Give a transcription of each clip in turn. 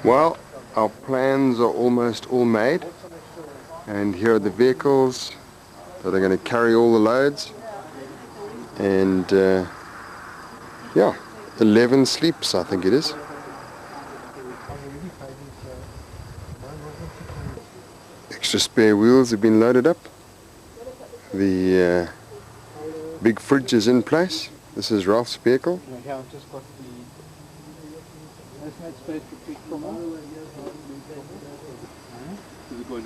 Well, our plans are almost all made, and here are the vehicles that are going to carry all the loads, and yeah, 11 sleeps I think it is. Extra spare wheels have been loaded up. The big fridge is in place. This is Ralph's vehicle.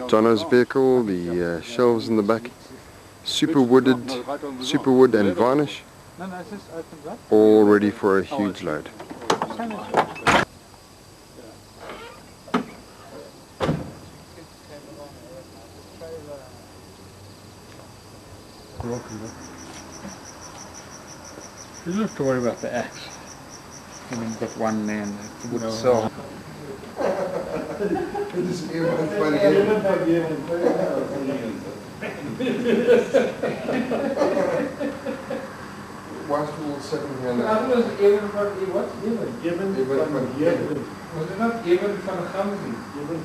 Jono's vehicle, the shelves in the back, super wood and varnish, all ready for a huge load. You don't have to worry about the axe. I mean, got one there and the wood cell. Whilst we were sitting here now. Was it not even van Gamzi? Even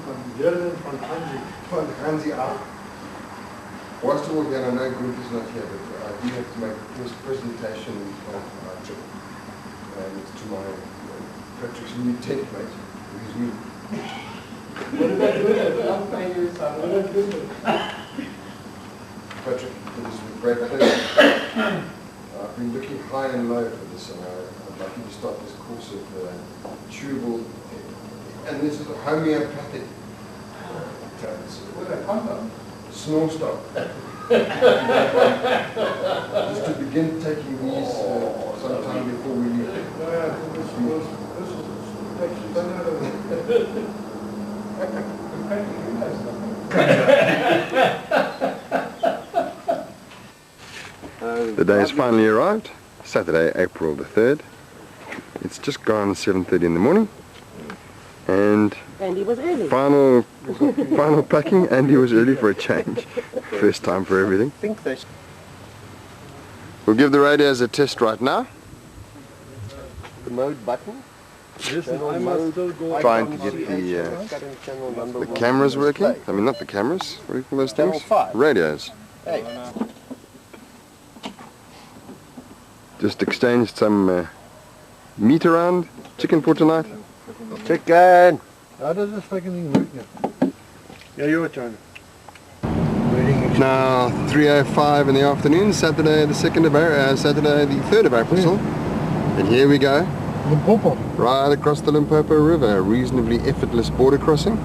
van Gamzi af. Whilst we were here, I know group is not here, but I do have to make a first presentation of our trip. It's to my Patrick's new tent mate, who's new. What did I do with it? I'll pay you some. What did I do with it? Patrick, it is with great pleasure. I've been looking high and low for this, and I'd like you to start this course of chewable, and this is a homeopathic snore stop. Just to begin taking these sometime before we leave. The day has finally arrived, Saturday, April the 3rd. It's just gone 7:30 in the morning, and Andy was early. Final packing. Andy was early for a change. First time for everything. We'll give the radios a test right now. The mode button. Trying to get the cameras working. I mean, not the cameras. What do you call those things? Radios. Hey. Just exchanged some meat around. Chicken for tonight. Chicken! How does this fucking thing work now? Yeah, your turn. Now 3:05 in the afternoon, Saturday the 3rd of April. And here we go. Limpopo. Right across the Limpopo River, a reasonably effortless border crossing.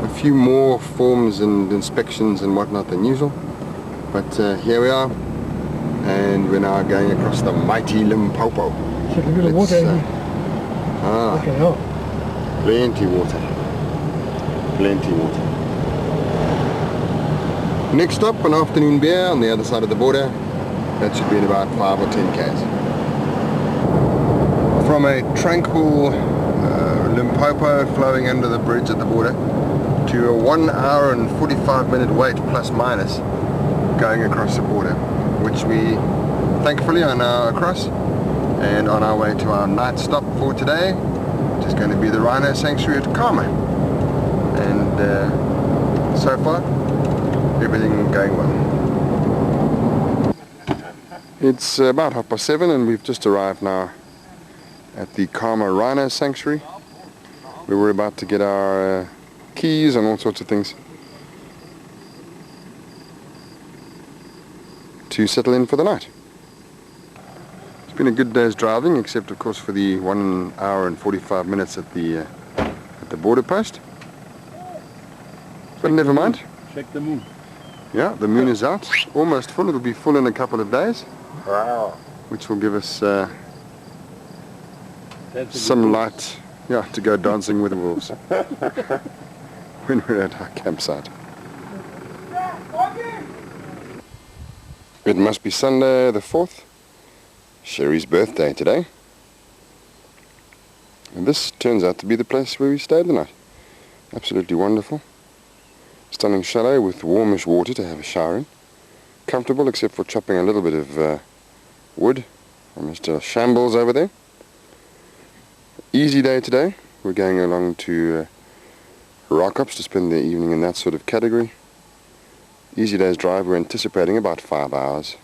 A few more forms and inspections and whatnot than usual. But here we are. And we're now going across the mighty Limpopo. Check a bit of water, Andy. Okay, oh. Plenty water. Plenty water. Next stop, an afternoon beer on the other side of the border. That should be in about 5 or 10 k's. From a tranquil Limpopo flowing under the bridge at the border to a 1 hour and 45-minute wait plus minus going across the border, which we thankfully are now across and on our way to our night stop for today, which is going to be the Rhino Sanctuary at Kama. And so far, everything going well. It's about 7:30 and we've just arrived now at the Kama Rhino Sanctuary. We were about to get our keys and all sorts of things to settle in for the night. It's been a good day's driving, except of course for the 1 hour and 45 minutes at the border post. But never mind. Check the moon. Yeah, the moon is out, almost full. It'll be full in a couple of days. Wow. Which will give us some light, yeah, to go dancing with the wolves when we're at our campsite. It must be Sunday the 4th, Sherry's birthday today. And this turns out to be the place where we stayed the night. Absolutely wonderful. Stunning chalet with warmish water to have a shower in. Comfortable except for chopping a little bit of wood from Mr. Shambles over there. Easy day today. We're going along to Rockups to spend the evening in that sort of category. Easy day's drive. We're anticipating about 5 hours.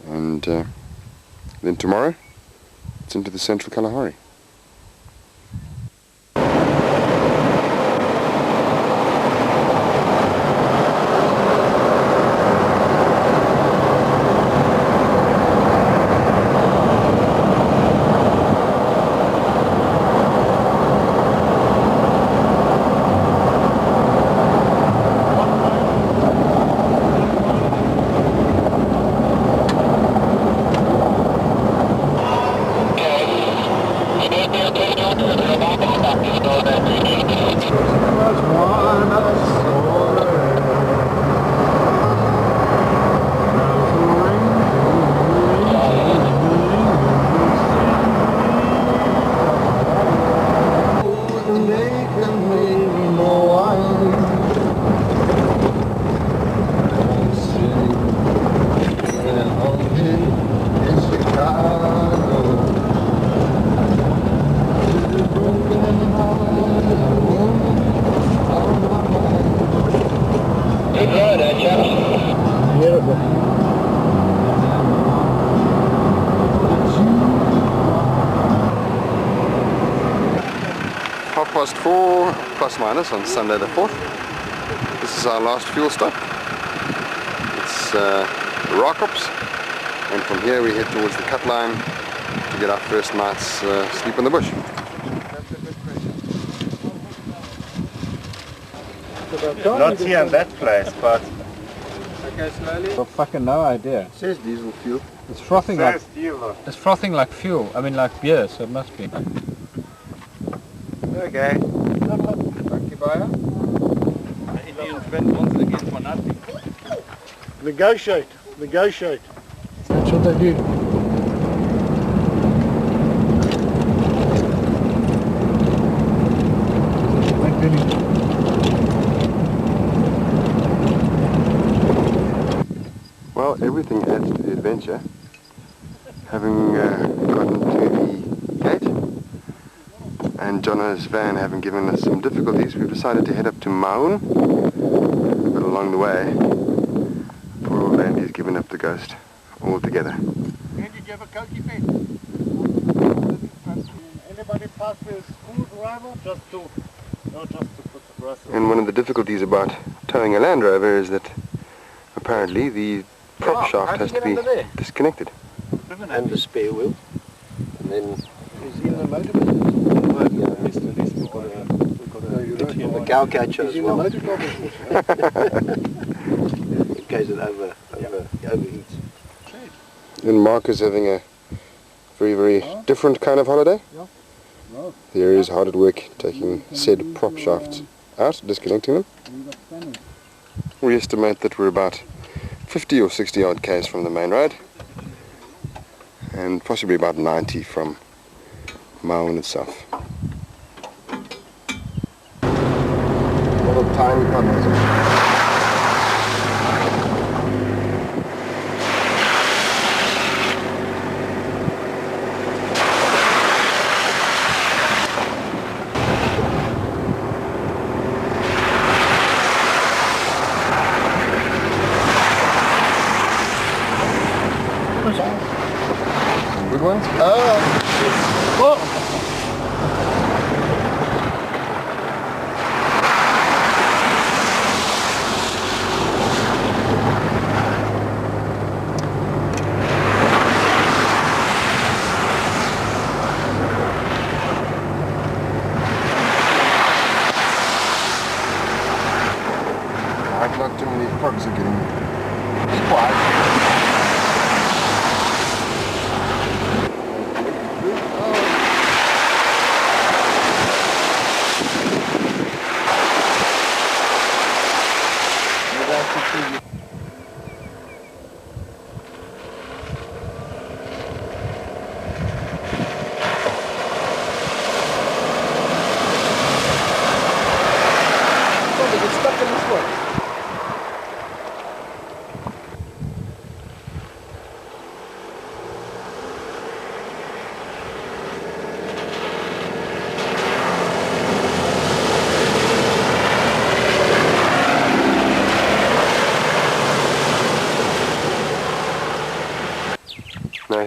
And then tomorrow, it's into the central Kalahari. Past 4 plus minus on Sunday the 4th. This is our last fuel stop. It's Rockups, and from here we head towards the cut line to get our first night's sleep in the bush. Not here in that place, but Okay, slowly. I've fucking no idea. It says diesel fuel. It's frothing says diesel. It's frothing like fuel. I mean like beer, so it must be. Okay. Dankie baie. Indians win once again for nothing. Negotiate. That's what they do. Well, everything adds to the adventure. Having gotten to the gate, and Jono's van having given us some difficulties, we've decided to head up to Maun. But along the way, poor old Andy's given up the ghost altogether. Did you have a cokie pen? Anybody pass the school driver? Just to put the rest of And one of the difficulties about towing a Land Rover is that apparently the prop shaft has to be disconnected. And the spare wheel. And then Is he in the motor? the cow catcher as He's in the well. motor car business. In case it overheats. And Mark is having a very, very different kind of holiday. No. Here he is hard at work taking said prop shafts out, disconnecting them. We estimate that we're about 50 or 60 odd k's from the main road, and possibly about 90 from Maun itself. Little tiny puddles. Good ones? I'd like too many frogs are getting quiet.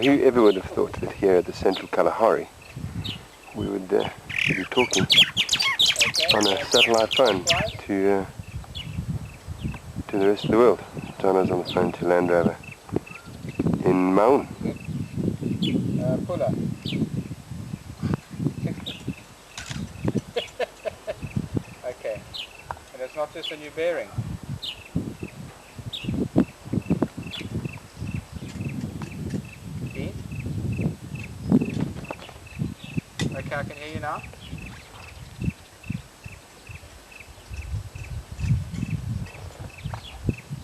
whoever would have thought that here at the central Kalahari we would be talking on a satellite phone to the rest of the world. Jono's on the phone to Land Rover in Maun. Puller. Okay. And it's not just a new bearing. Dean? Okay, I can hear you now.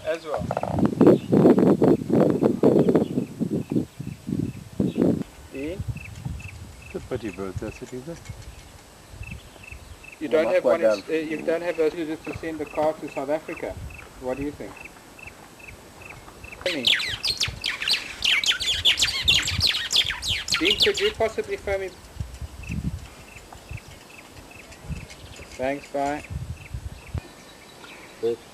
As well. Dean? It's a pretty bird, that's it, is it? You don't have one. You don't have those just to send a car to South Africa. What do you think? Dean, could you possibly phone me? Thanks, bye. It's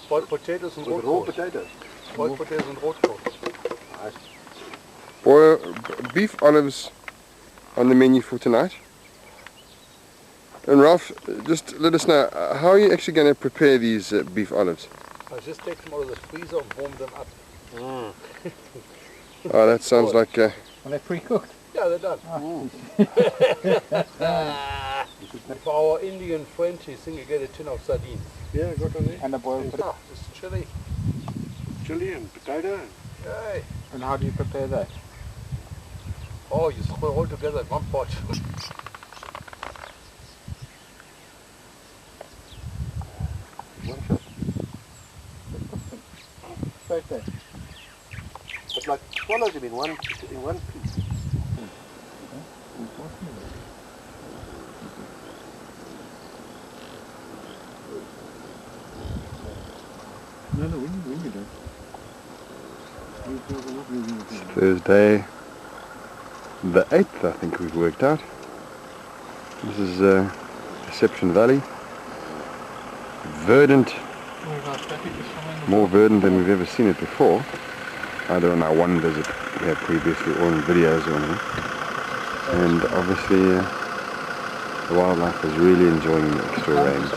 boiled potatoes and With raw potatoes. Boiled potatoes and rotkool. Nice. Beef olives on the menu for tonight. And Ralph, just let us know, how are you actually going to prepare these beef olives? I just take them out of the freezer and warm them up. Oh, that sounds like... Are they pre-cooked? Yeah, they're done. For our Indian friends, you think you get a tin of sardines. Yeah, got on there. And a boiled potato. Just chili. Chili and potato. Yay. And how do you prepare that? Oh, you throw it all together in one pot. Right there. But like swallows them in one piece. Thursday the 8th, I think we've worked out. This is Deception Valley. Verdant, more verdant than we've ever seen it before, either on our one visit here previously or in videos or anything. And obviously the wildlife is really enjoying the extra rains.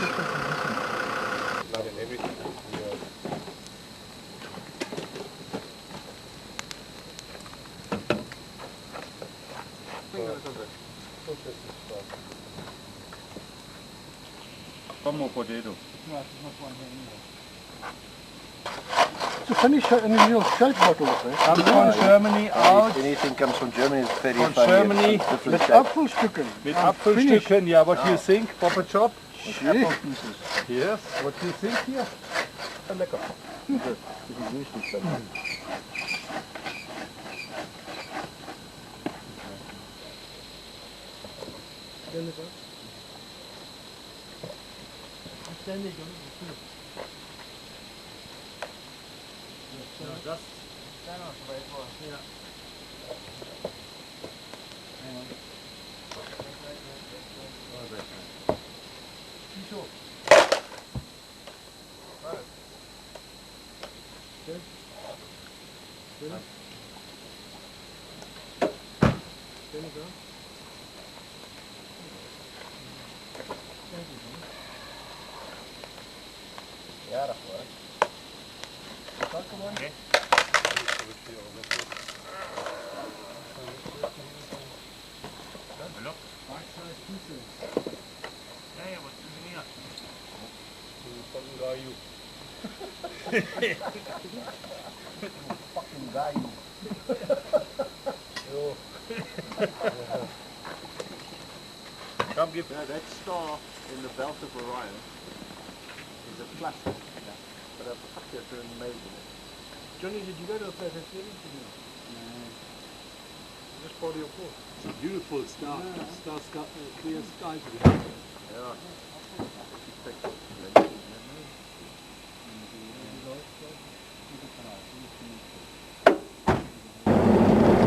One more potato. To finish in a little shake bottle, Comes from Germany out. Anything comes from Germany is very From funny. Germany. Different Met shape. apfelstukken. With Apfelstücken, yeah, what do you think, Papa Chop? Apple pieces. Yes, what do you think here? Lekker. Dit is niet zo fijn. Ja, dat hoor. Fucking guy. Come give that star in the belt of Orion is a classic. But I've got to amazing it. Johnny, did you go to the place I said? No. Just part of your course. It's a beautiful star. Clear sky today. Yeah.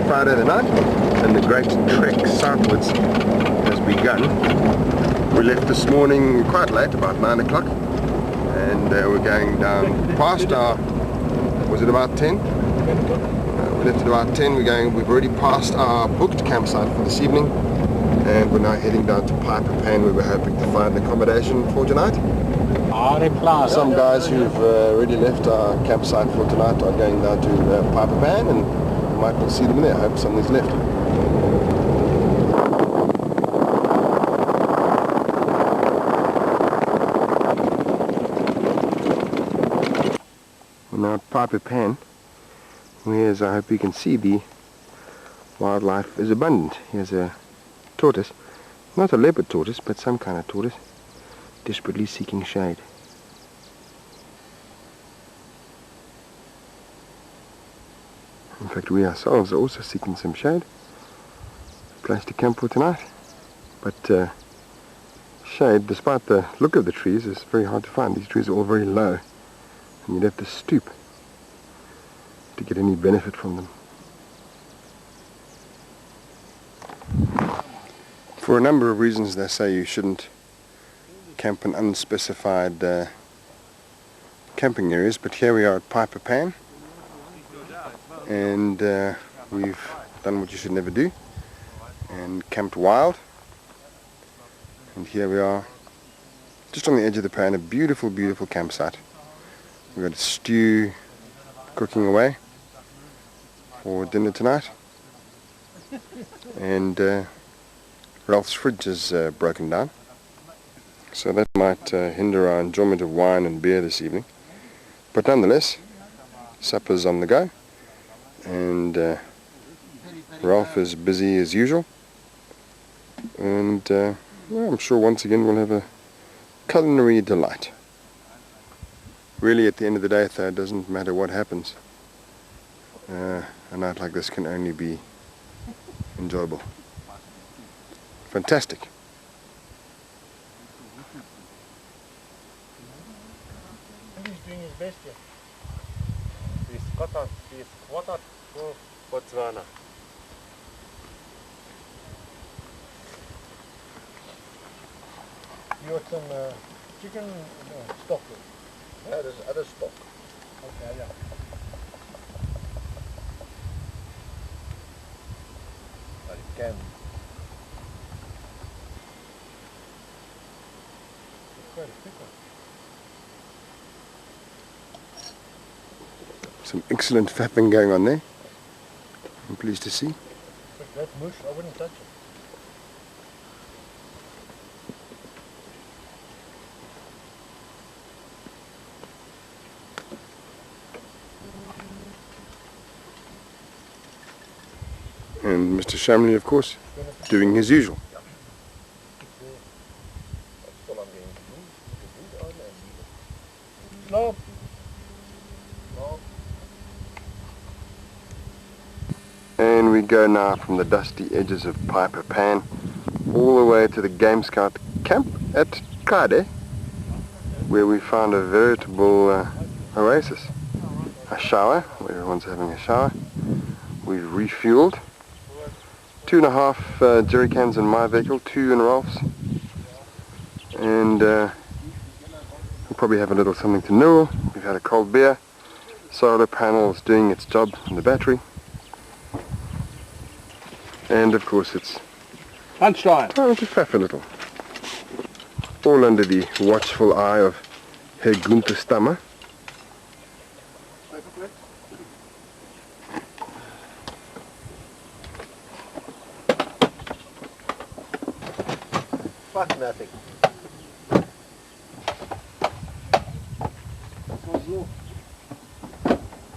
Friday the night, and the great trek southwards has begun. We left this morning quite late, about 9 o'clock, and we're going down past our, was it about 10? We left at about 10. We've already passed our booked campsite for this evening, and we're now heading down to Piper Pan, where we're hoping to find accommodation for tonight. Some guys who've already left our campsite for tonight are going down to Piper Pan, and we might well see them there. I hope something's left. We're now at Piper Pan, where, as I hope you can see, the wildlife is abundant. Here's a tortoise, not a leopard tortoise, but some kind of tortoise, desperately seeking shade. In fact, we ourselves are also seeking some shade, a place to camp for tonight. But shade, despite the look of the trees, is very hard to find. These trees are all very low, and you'd have to stoop to get any benefit from them. For a number of reasons, they say you shouldn't camp in unspecified camping areas, but here we are at Piper Pan, and we've done what you should never do and camped wild. And here we are, just on the edge of the pan, a beautiful, beautiful campsite. We've got a stew cooking away for dinner tonight, and Ralph's fridge is broken down, so that might hinder our enjoyment of wine and beer this evening. But nonetheless, supper's on the go, and Ralph is busy as usual, and well, I'm sure once again we'll have a culinary delight. Really, at the end of the day, though, it doesn't matter what happens. A night like this can only be enjoyable. Fantastic. He's doing his best here. He's squatted for Botswana. You got some chicken stock there? Yeah, there's other stock. Okay, yeah. But you can. Quite a thick one. Some excellent fapping going on there, I'm pleased to see. But that mush, I wouldn't touch it. And Mr. Shamley, of course, doing his usual. No. And we go now from the dusty edges of Piper Pan all the way to the Game Scout camp at Kade, where we found a veritable oasis. A shower, where everyone's having a shower. We've refueled. 2.5 jerry cans in my vehicle, 2 in Ralph's, and we'll probably have a little something to nibble. We've had a cold beer. Solar panels doing its job in the battery, and of course it's Lunchtime. time to faff a little. All under the watchful eye of Herr Gunther Stammer. Fuck nothing.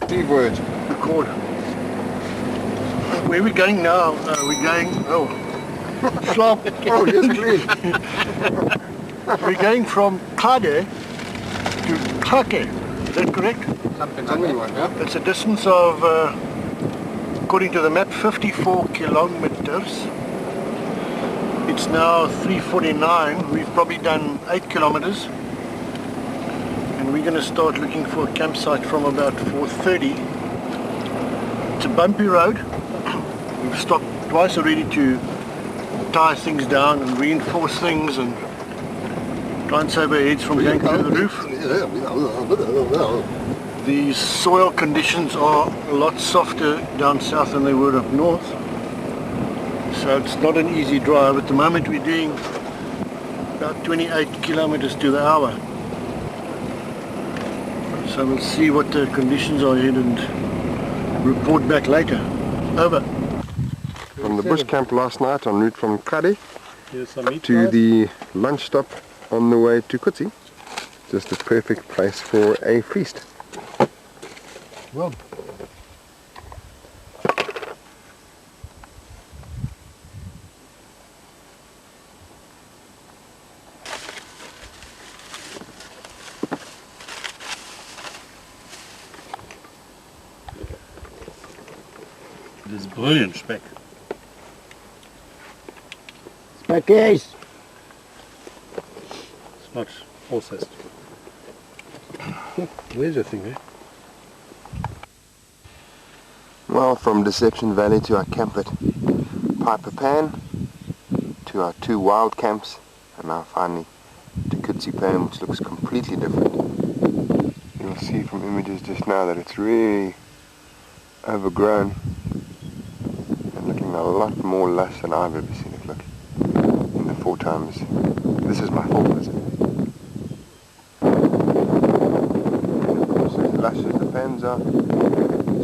Steve word. Record. Where are we going now? We're going, slop. Oh, yes, please. We're going from Kade to Kake. Is that correct? Something like that. It's a distance of, according to the map, 54 kilometers. It's now 3:49. We've probably done 8 kilometers. And we're going to start looking for a campsite from about 4:30. It's a bumpy road. We've stopped twice already to tie things down and reinforce things and try and save our heads from going through the roof. The soil conditions are a lot softer down south than they were up north, so it's not an easy drive. At the moment we're doing about 28 kilometers to the hour, so we'll see what the conditions are ahead and report back later. Over. From the bush camp last night en route from Kalahari Here's some meat to guys. the lunch stop on the way to Kutsi. Just a perfect place for a feast. Well, This is brilliant speck. Speckies! It's not processed. Where's the thing, eh? Well, from Deception Valley to our camp at Piper Pan, to our 2 wild camps, and now finally to Kutsi Pan, which looks completely different. You'll see from images just now that it's really overgrown and looking a lot more lush than I've ever seen it look in the 4 times. This is my 4th visit. As lush as the pans are,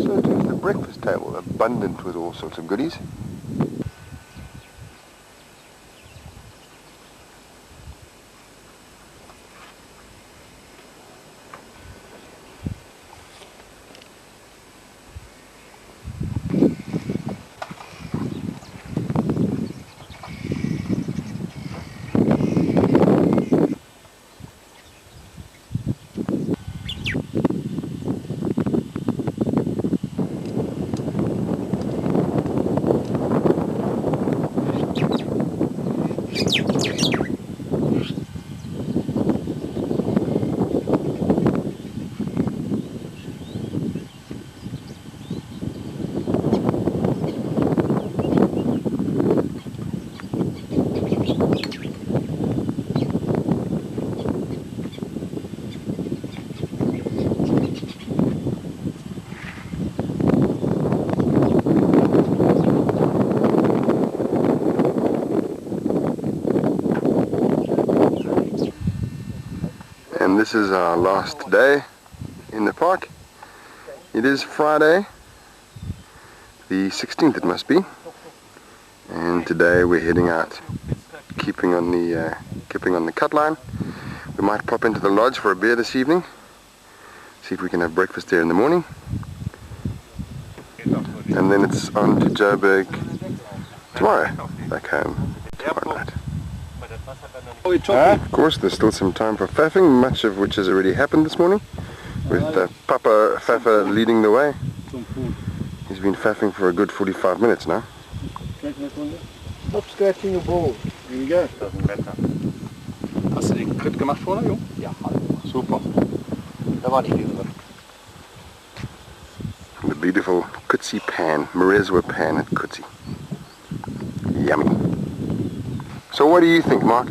so too is the breakfast table, abundant with all sorts of goodies. And this is our last day in the park. It is Friday, the 16th it must be, and today we're heading out, keeping on the cut line. We might pop into the lodge for a beer this evening, see if we can have breakfast there in the morning, and then it's on to Joburg tomorrow, back home tomorrow night. Of course, there's still some time for faffing, much of which has already happened this morning, with Papa Faffa leading the way. He's been faffing for a good 45 minutes now. Stop scratching your balls. Here we go. Doesn't matter. Hast du den Crit gemacht vorne, Jung? Ja, Super. da war nicht viel drin. The beautiful Kutsi Pan, Mareswa Pan at Kutsi. Yummy. So what do you think, Mark?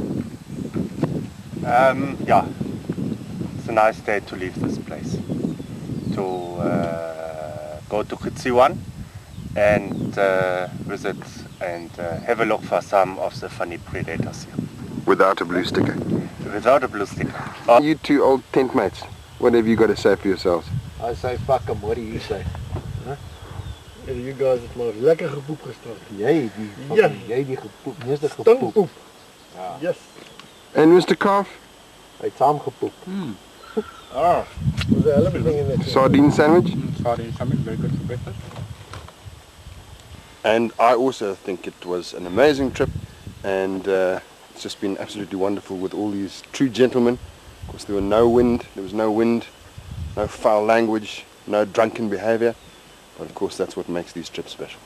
Yeah, it's a nice day to leave this place. To go to Kutsi 1 and visit and have a look for some of the funny predators here. Without a blue sticker. Without a blue sticker. You 2 old tent mates, what have you got to say for yourselves? I say fuck 'em, what do you say? Huh? You guys het maar lekker gepoep gestart. Jy die gepoep, meeste gepoep. Stinkpoep. Yes. And Mr. Calf, Hy het saam gepoep. Ah, was 'n hell of a thing in that. sardine sandwich. Sardine sandwich, very good for breakfast. And I also think it was an amazing trip, and it's just been absolutely wonderful with all these true gentlemen. Of course, there was no wind, no foul language, no drunken behavior, but of course that's what makes these trips special.